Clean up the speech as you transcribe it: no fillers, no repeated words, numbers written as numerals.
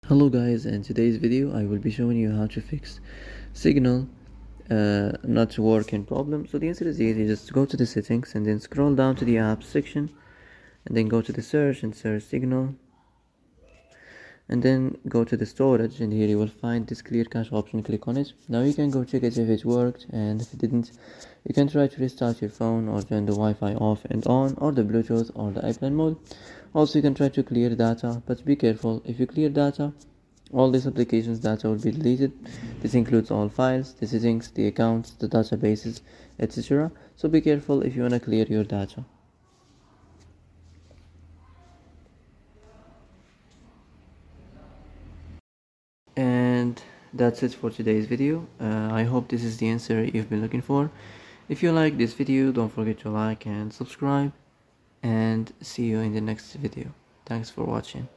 Hello guys, in today's video I will be showing you how to fix Signal not working problem. So the answer is easy. Just go to the settings and then scroll down to the apps section and then go to the search and search Signal and then go to the storage, and here you will find this clear cache option. Click on it. Now you can go check it if it worked, and if it didn't you can try to restart your phone or turn the Wi-Fi off and on, or the Bluetooth or the airplane mode. Also you can try to clear data, but be careful. If you clear data, all these applications data will be deleted. This includes all files, the settings, the accounts, the databases, etc. So be careful if you want to clear your data. And that's it for today's video. I hope this is the answer you've been looking for. If you like this video, don't forget to like and subscribe, and see you in the next video. Thanks for watching.